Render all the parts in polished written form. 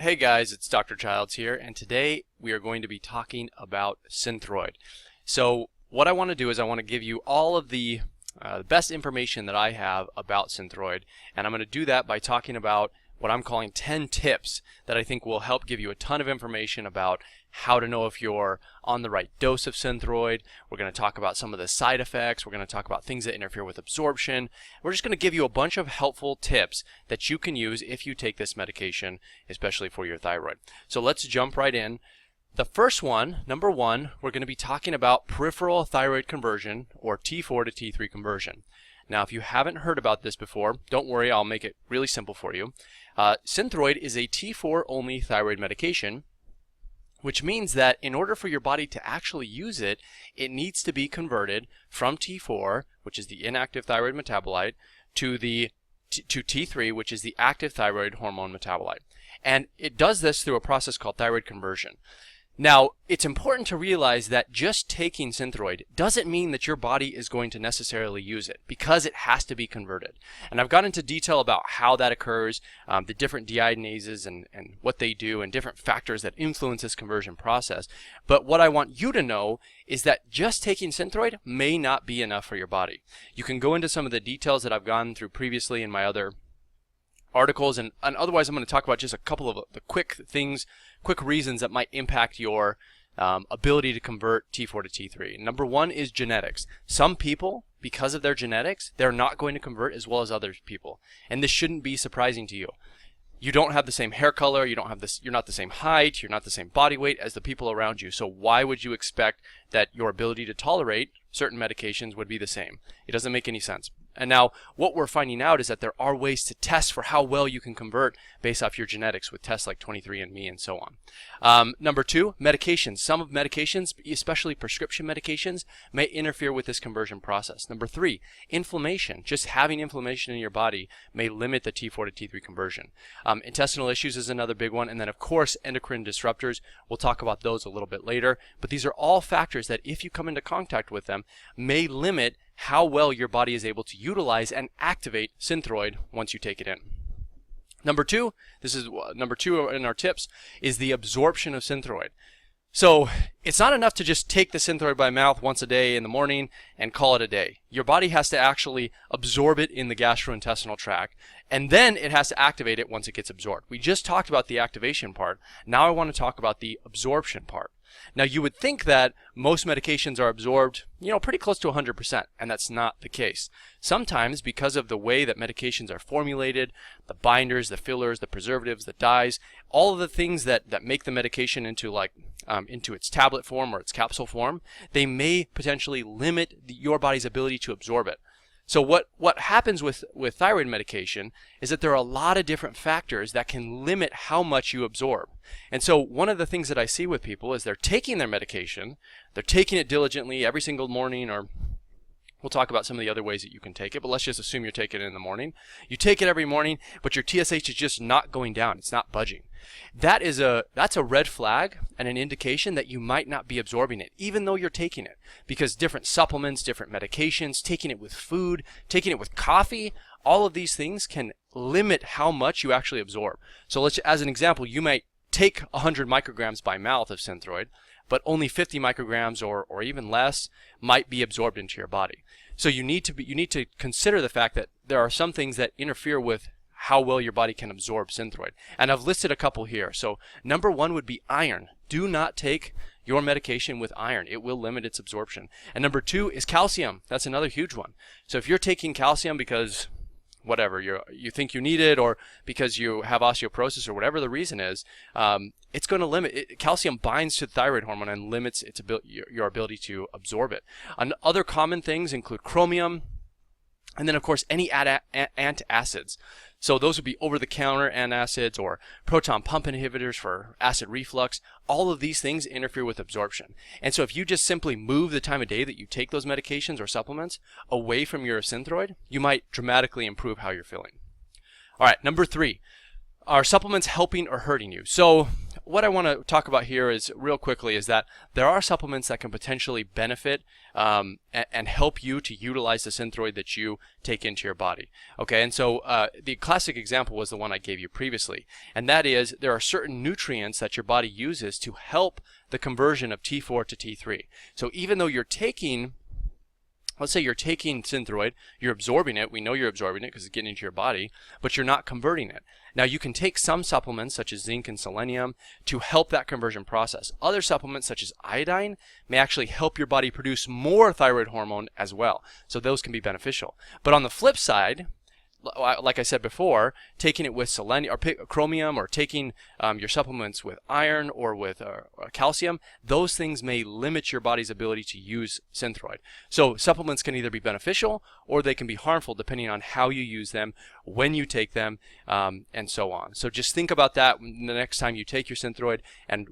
Hey guys, it's Dr. Childs here, and today we are going to be talking about Synthroid. So what I want to do is I want to give you all of the best information that I have about Synthroid, and I'm going to do that by talking about what I'm calling 10 tips that I think will help give you a ton of information about how to know if you're on the right dose of Synthroid. We're going to talk about some of the side effects. We're going to talk about things that interfere with absorption. We're just going to give you a bunch of helpful tips that you can use if you take this medication, especially for your thyroid. So let's jump right in. The first one, number one, we're going to be talking about peripheral thyroid conversion, or T4 to T3 conversion. Now, if you haven't heard about this before, don't worry, I'll make it really simple for you. Synthroid is a T4 only thyroid medication, which means that in order for your body to actually use it, it needs to be converted from T4, which is the inactive thyroid metabolite, to T3, which is the active thyroid hormone metabolite. And it does this through a process called thyroid conversion. Now, it's important to realize that just taking Synthroid doesn't mean that your body is going to necessarily use it, because it has to be converted. And I've gone into detail about how that occurs, the different deiodeinases and what they do, and different factors that influence this conversion process. But what I want you to know is that just taking Synthroid may not be enough for your body. You can go into some of the details that I've gone through previously in my other articles, and otherwise I'm going to talk about just a couple of the quick reasons that might impact your ability to convert T4 to T3. Number one is genetics. Some people, because of their genetics, they're not going to convert as well as other people, and this shouldn't be surprising to you. You don't have the same hair color, you're not the same height, you're not the same body weight as the people around you, so why would you expect that your ability to tolerate certain medications would be the same? It doesn't make any sense. And now what we're finding out is that there are ways to test for how well you can convert based off your genetics with tests like 23andMe and so on. Number two, medications. Some of medications, especially prescription medications, may interfere with this conversion process. Number three, inflammation. Just having inflammation in your body may limit the T4 to T3 conversion. Intestinal issues is another big one, and then of course endocrine disruptors. We'll talk about those a little bit later, but these are all factors that if you come into contact with them may limit how well your body is able to utilize and activate Synthroid once you take it in. Number two, number two in our tips, is the absorption of Synthroid. So it's not enough to just take the Synthroid by mouth once a day in the morning and call it a day. Your body has to actually absorb it in the gastrointestinal tract, and then it has to activate it once it gets absorbed. We just talked about the activation part. Now I want to talk about the absorption part. Now you would think that most medications are absorbed, pretty close to 100%, and that's not the case. Sometimes, because of the way that medications are formulated, the binders, the fillers, the preservatives, the dyes, all of the things that make the medication into into its tablet form or its capsule form, they may potentially limit your body's ability to absorb it. So what happens with thyroid medication is that there are a lot of different factors that can limit how much you absorb. And so one of the things that I see with people is they're taking their medication, they're taking it diligently every single morning, or we'll talk about some of the other ways that you can take it, but let's just assume you're taking it in the morning. You take it every morning, but your TSH is just not going down, it's not budging. That's a red flag and an indication that you might not be absorbing it, even though you're taking it. Because different supplements, different medications, taking it with food, taking it with coffee, all of these things can limit how much you actually absorb. So as an example, you might take 100 micrograms by mouth of Synthroid, but only 50 micrograms or even less might be absorbed into your body. So you need to consider the fact that there are some things that interfere with how well your body can absorb Synthroid. And I've listed a couple here. So number one would be iron. Do not take your medication with iron. It will limit its absorption. And number two is calcium. That's another huge one. So if you're taking calcium because whatever, you think you need it, or because you have osteoporosis, or whatever the reason is, it's going to limit calcium binds to the thyroid hormone and limits your ability to absorb it. Other common things include chromium, and then of course any antacids. So those would be over-the-counter antacids or proton pump inhibitors for acid reflux. All of these things interfere with absorption. And so if you just simply move the time of day that you take those medications or supplements away from your Synthroid, you might dramatically improve how you're feeling. All right, number three, are supplements helping or hurting you? So what I want to talk about here is real quickly is that there are supplements that can potentially benefit and help you to utilize the Synthroid that you take into your body. Okay, and so the classic example was the one I gave you previously, and that is there are certain nutrients that your body uses to help the conversion of T4 to T3. So even though you're taking, let's say you're taking Synthroid, you're absorbing it, we know you're absorbing it because it's getting into your body, but you're not converting it. Now you can take some supplements such as zinc and selenium to help that conversion process. Other supplements such as iodine may actually help your body produce more thyroid hormone as well. So those can be beneficial. But on the flip side, like I said before, taking it with selenium or chromium, or taking your supplements with iron or with calcium, those things may limit your body's ability to use Synthroid. So supplements can either be beneficial or they can be harmful depending on how you use them, when you take them, and so on. So just think about that the next time you take your Synthroid, and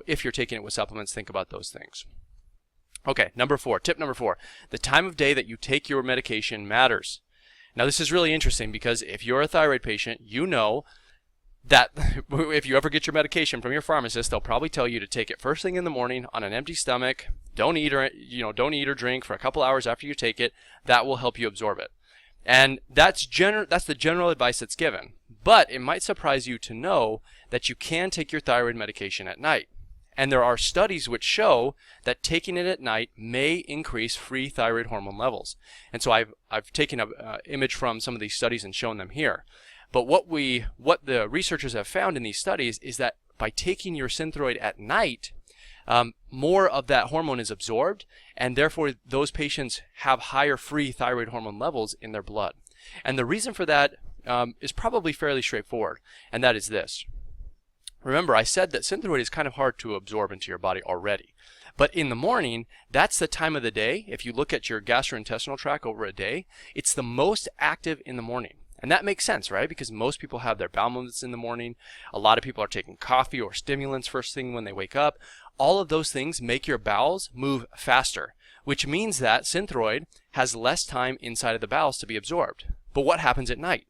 if you're taking it with supplements, think about those things. Okay, tip number 4, the time of day that you take your medication matters. Now this is really interesting because if you're a thyroid patient, you know that if you ever get your medication from your pharmacist, they'll probably tell you to take it first thing in the morning on an empty stomach. Don't eat or drink for a couple hours after you take it. That will help you absorb it. And that's the general advice that's given. But it might surprise you to know that you can take your thyroid medication at night. And there are studies which show that taking it at night may increase free thyroid hormone levels. And so I've taken an image from some of these studies and shown them here. But what the researchers have found in these studies is that by taking your Synthroid at night, more of that hormone is absorbed, and therefore those patients have higher free thyroid hormone levels in their blood. And the reason for that is probably fairly straightforward, and that is this. Remember, I said that Synthroid is kind of hard to absorb into your body already. But in the morning, that's the time of the day. If you look at your gastrointestinal tract over a day, it's the most active in the morning. And that makes sense, right? Because most people have their bowel movements in the morning. A lot of people are taking coffee or stimulants first thing when they wake up. All of those things make your bowels move faster, which means that Synthroid has less time inside of the bowels to be absorbed. But what happens at night?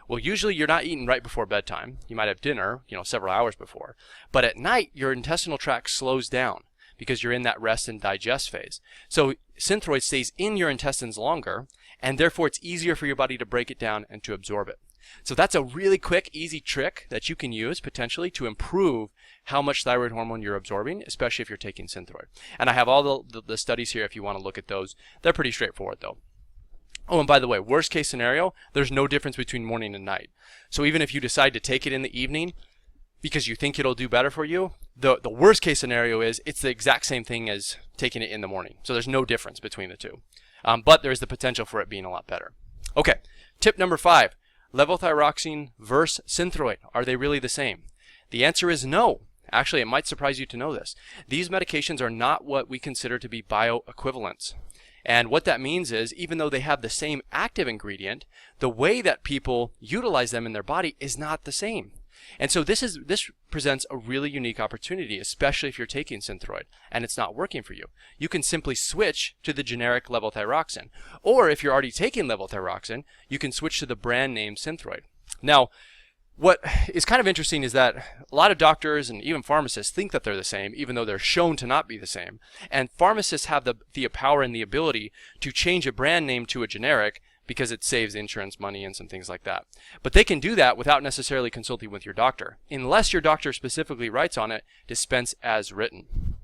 Well, usually you're not eating right before bedtime. You might have dinner, several hours before. But at night, your intestinal tract slows down because you're in that rest and digest phase. So Synthroid stays in your intestines longer, and therefore it's easier for your body to break it down and to absorb it. So that's a really quick, easy trick that you can use potentially to improve how much thyroid hormone you're absorbing, especially if you're taking Synthroid. And I have all the studies here if you want to look at those. They're pretty straightforward though. Oh, and by the way, worst case scenario, there's no difference between morning and night. So even if you decide to take it in the evening because you think it'll do better for you, the worst case scenario is it's the exact same thing as taking it in the morning. So there's no difference between the two. But there's the potential for it being a lot better. Okay, tip number 5, levothyroxine versus Synthroid. Are they really the same? The answer is no. Actually, it might surprise you to know this. These medications are not what we consider to be bioequivalents. And what that means is, even though they have the same active ingredient, the way that people utilize them in their body is not the same. And so this presents a really unique opportunity, especially if you're taking Synthroid and it's not working for you. You can simply switch to the generic levothyroxine. Or if you're already taking levothyroxine, you can switch to the brand name Synthroid. Now, what is kind of interesting is that a lot of doctors and even pharmacists think that they're the same, even though they're shown to not be the same. And pharmacists have the power and the ability to change a brand name to a generic because it saves insurance money and some things like that. But they can do that without necessarily consulting with your doctor. Unless your doctor specifically writes on it, dispense as written.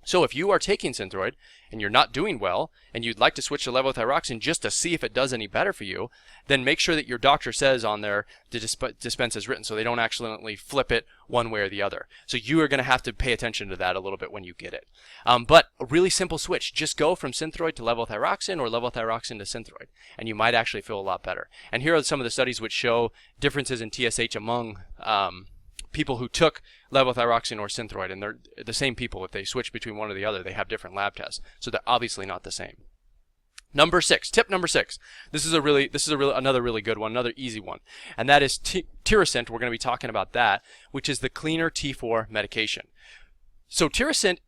So if you are taking Synthroid and you're not doing well and you'd like to switch to levothyroxine just to see if it does any better for you, then make sure that your doctor says on there to dispense as written so they don't accidentally flip it one way or the other. So you are going to have to pay attention to that a little bit when you get it. But a really simple switch. Just go from Synthroid to levothyroxine or levothyroxine to Synthroid and you might actually feel a lot better. And here are some of the studies which show differences in TSH among people who took levothyroxine or Synthroid, and they're the same people. If they switch between one or the other, they have different lab tests, so they're obviously not the same. Tip number 6. This is another really good one, another easy one, and that is Tirosint. We're going to be talking about that, which is the cleaner T4 medication. So Tirosint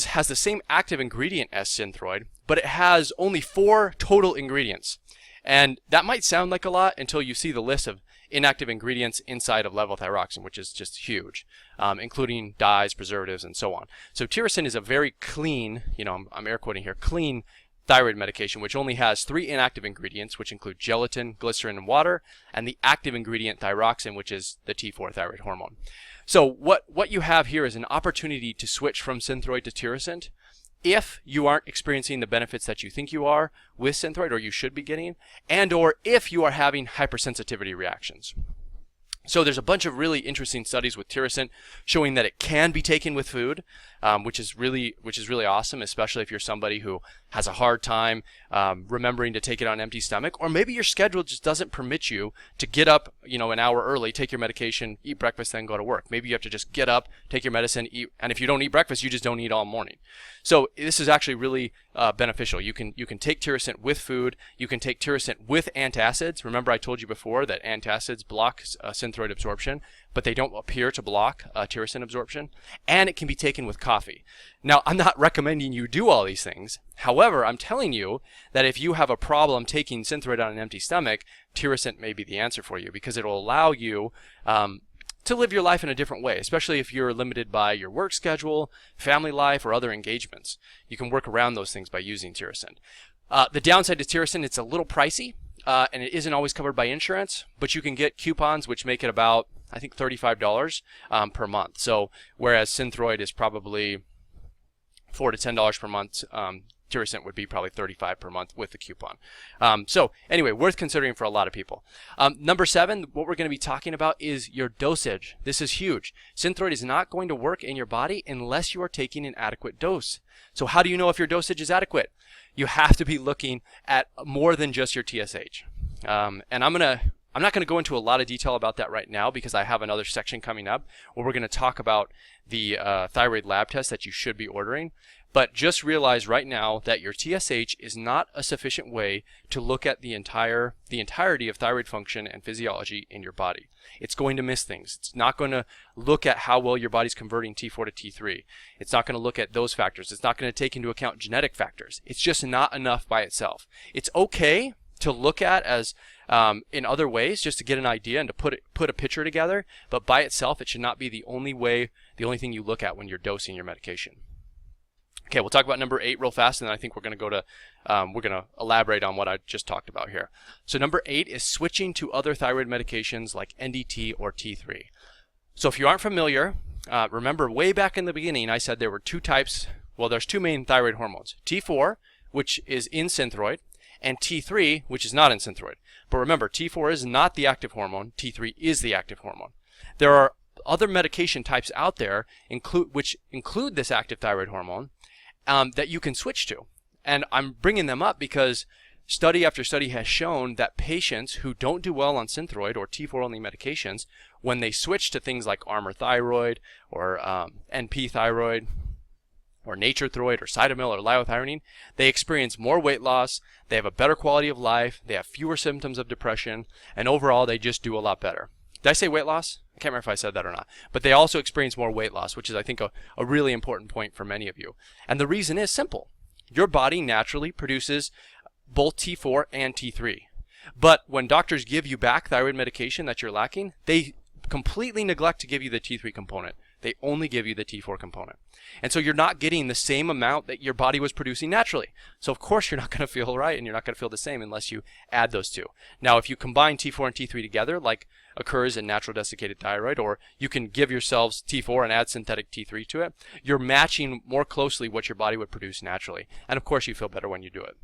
has the same active ingredient as Synthroid, but it has only 4 total ingredients, and that might sound like a lot until you see the list of inactive ingredients inside of levothyroxine, which is just huge, including dyes, preservatives, and so on. So tyrosine is a very clean, I'm air quoting here, clean thyroid medication, which only has 3 inactive ingredients, which include gelatin, glycerin, and water, and the active ingredient thyroxine, which is the T4 thyroid hormone. So what you have here is an opportunity to switch from Synthroid to tyrosine if you aren't experiencing the benefits that you think you are with Synthroid, or you should be getting, and or if you are having hypersensitivity reactions. So there's a bunch of really interesting studies with tyrosine showing that it can be taken with food, which is really awesome, especially if you're somebody who has a hard time remembering to take it on an empty stomach, or maybe your schedule just doesn't permit you to get up, an hour early, take your medication, eat breakfast, then go to work. Maybe you have to just get up, take your medicine, eat, and if you don't eat breakfast, you just don't eat all morning. So this is actually really beneficial. You can take tyrosine with food. You can take tyrosine with antacids. Remember, I told you before that antacids block Synthroid absorption, but they don't appear to block tyrosine absorption. And it can be taken with coffee. Now, I'm not recommending you do all these things. However, I'm telling you that if you have a problem taking Synthroid on an empty stomach, tyrosine may be the answer for you, because it will allow you to live your life in a different way, especially if you're limited by your work schedule, family life, or other engagements. You can work around those things by using tyrosine. The downside to tyrosine, it's a little pricey, and it isn't always covered by insurance, but you can get coupons which make it about, I think, $35 per month. So whereas Synthroid is probably $4 to $10 per month, tyrosine would be probably $35 per month with the coupon. So anyway, worth considering for a lot of people. Number 7, what we're going to be talking about is your dosage. This is huge. Synthroid is not going to work in your body unless you are taking an adequate dose. So how do you know if your dosage is adequate? You have to be looking at more than just your TSH. And I'm not going to go into a lot of detail about that right now, because I have another section coming up where we're going to talk about the Thyroid Lab Tests that you should be ordering. But just realize right now that your TSH is not a sufficient way to look at the entirety of thyroid function and physiology in your body. It's going to miss things. It's not going to look at how well your body's converting T4 to T3. It's not going to look at those factors. It's not going to take into account genetic factors. It's just not enough by itself. It's okay to look at as in other ways, just to get an idea and to put a picture together, but by itself it should not be the only thing you look at when you're dosing your medication. Okay, we'll talk about number 8 real fast, and then I think we're going to elaborate on what I just talked about here. So number 8 is switching to other thyroid medications like NDT or T3. So if you aren't familiar, remember way back in the beginning I said there were 2 types. Well, there's 2 main thyroid hormones: T4, which is in Synthroid, and T3, which is not in Synthroid. But remember, T4 is not the active hormone. T3 is the active hormone. There are other medication types out there which include this active thyroid hormone that you can switch to. And I'm bringing them up because study after study has shown that patients who don't do well on Synthroid or T4 only medications, when they switch to things like Armour Thyroid or NP Thyroid or Nature Thyroid or Cytomel or liothyronine, they experience more weight loss, they have a better quality of life, they have fewer symptoms of depression, and overall they just do a lot better. Did I say weight loss? I can't remember if I said that or not. But they also experience more weight loss, which is, I think, a really important point for many of you. And the reason is simple. Your body naturally produces both T4 and T3. But when doctors give you back thyroid medication that you're lacking, they completely neglect to give you the T3 component. They only give you the T4 component. And so you're not getting the same amount that your body was producing naturally. So of course you're not going to feel right, and you're not going to feel the same unless you add those 2. Now if you combine T4 and T3 together, like occurs in natural desiccated thyroid, or you can give yourselves T4 and add synthetic T3 to it, you're matching more closely what your body would produce naturally. And of course you feel better when you do it.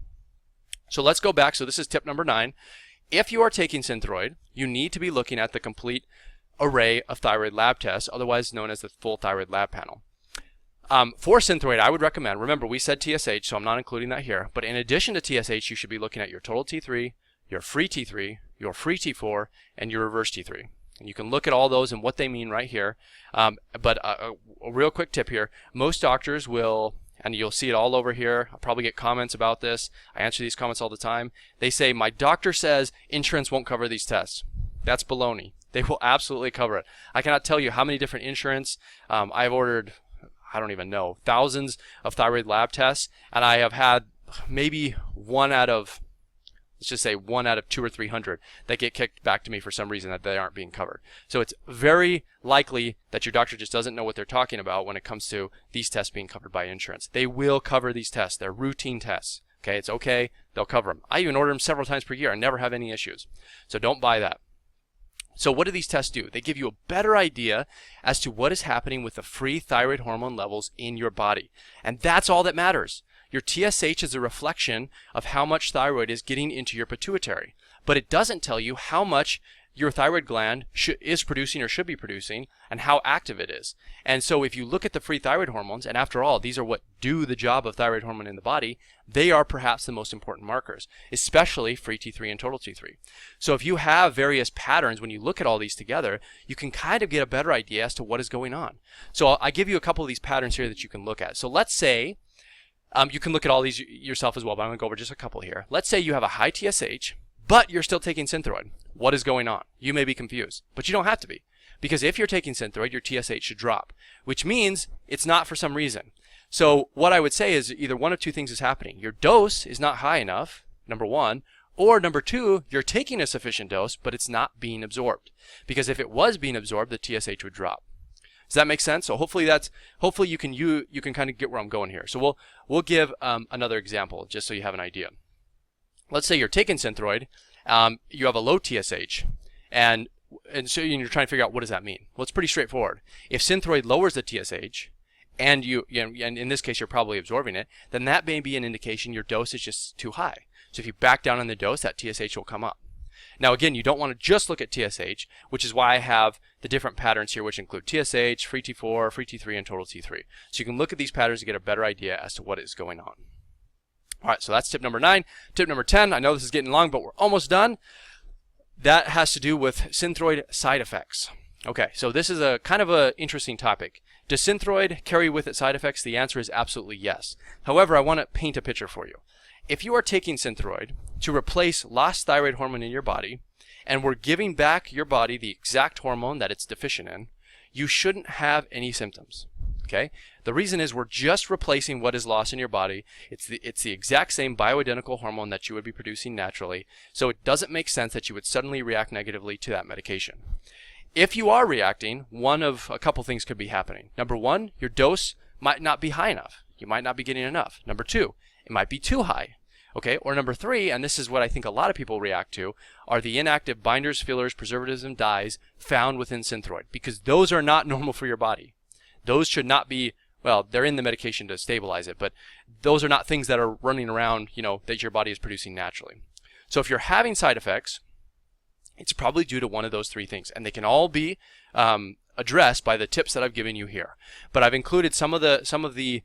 So let's go back. So this is tip number 9. If you are taking Synthroid, you need to be looking at the complete array of thyroid lab tests, otherwise known as the full thyroid lab panel. For Synthroid, I would recommend, remember we said TSH, so I'm not including that here, but in addition to TSH, you should be looking at your total T3, your free T3, your free T4, and your reverse T3. And you can look at all those and what they mean right here. But a real quick tip here, most doctors will, and you'll see it all over here, I'll probably get comments about this, I answer these comments all the time, they say, my doctor says insurance won't cover these tests. That's baloney. They will absolutely cover it. I cannot tell you how many different insurance I've ordered, I don't even know, thousands of thyroid lab tests, and I have had maybe 1 out of let's just say 1 out of 200 or 300 that get kicked back to me for some reason that they aren't being covered. So it's very likely that your doctor just doesn't know what they're talking about when it comes to these tests being covered by insurance. They will cover these tests. They're routine tests. Okay, it's okay. They'll cover them. I even order them several times per year and never have any issues. So don't buy that. So what do these tests do? They give you a better idea as to what is happening with the free thyroid hormone levels in your body. And that's all that matters. Your TSH is a reflection of how much thyroid is getting into your pituitary. But it doesn't tell you how much your thyroid gland is producing or should be producing and how active it is. And so if you look at the free thyroid hormones, and after all, these are what do the job of thyroid hormone in the body, they are perhaps the most important markers, especially free T3 and total T3. So if you have various patterns, when you look at all these together, you can kind of get a better idea as to what is going on. So I give you a couple of these patterns here that you can look at. So let's say, you can look at all these yourself as well, but I'm going to go over just a couple here. Let's say you have a high TSH, but you're still taking Synthroid. What is going on? You may be confused, but you don't have to be. Because if you're taking Synthroid, your TSH should drop, which means it's not for some reason. So what I would say is either one of two things is happening. Your dose is not high enough, number one, or number two, you're taking a sufficient dose, but it's not being absorbed. Because if it was being absorbed, the TSH would drop. Does that make sense? So hopefully you can kind of get where I'm going here. So we'll give another example just so you have an idea. Let's say you're taking Synthroid, you have a low TSH, and so you're trying to figure out what does that mean. Well, it's pretty straightforward. If Synthroid lowers the TSH, and and in this case you're probably absorbing it, then that may be an indication your dose is just too high. So if you back down on the dose, that TSH will come up. Now again, you don't want to just look at TSH, which is why I have the different patterns here, which include TSH, free T4, free T3, and total T3. So you can look at these patterns to get a better idea as to what is going on. All right, so that's tip number 9. Tip number 10, I know this is getting long, but we're almost done. That has to do with Synthroid side effects. Okay, so this is a kind of an interesting topic. Does Synthroid carry with it side effects? The answer is absolutely yes. However, I want to paint a picture for you. If you are taking Synthroid to replace lost thyroid hormone in your body, and we're giving back your body the exact hormone that it's deficient in, you shouldn't have any symptoms. Okay? The reason is we're just replacing what is lost in your body. It's the exact same bioidentical hormone that you would be producing naturally, so it doesn't make sense that you would suddenly react negatively to that medication. If you are reacting, one of a couple things could be happening. Number one, your dose might not be high enough. You might not be getting enough. Number two, it might be too high. Okay, or number three, and this is what I think a lot of people react to, are the inactive binders, fillers, preservatives, and dyes found within Synthroid, because those are not normal for your body. Those should not be, well, they're in the medication to stabilize it, but those are not things that are running around, that your body is producing naturally. So if you're having side effects, it's probably due to one of those three things, and they can all be addressed by the tips that I've given you here. But I've included some of the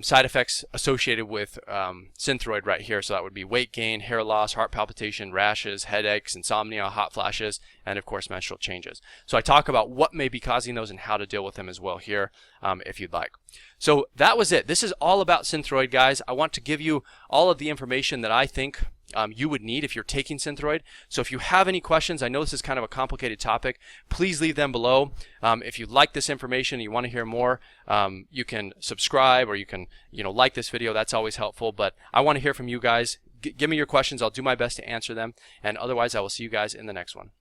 side effects associated with Synthroid right here. So that would be weight gain, hair loss, heart palpitation, rashes, headaches, insomnia, hot flashes, and of course menstrual changes. So I talk about what may be causing those and how to deal with them as well here if you'd like. So that was it. This is all about Synthroid, guys. I want to give you all of the information that I think you would need if you're taking Synthroid. So if you have any questions, I know this is kind of a complicated topic, please leave them below. If you like this information and you want to hear more, you can subscribe, or you can like this video. That's always helpful, but I want to hear from you guys. Give me your questions. I'll do my best to answer them, and otherwise I will see you guys in the next one.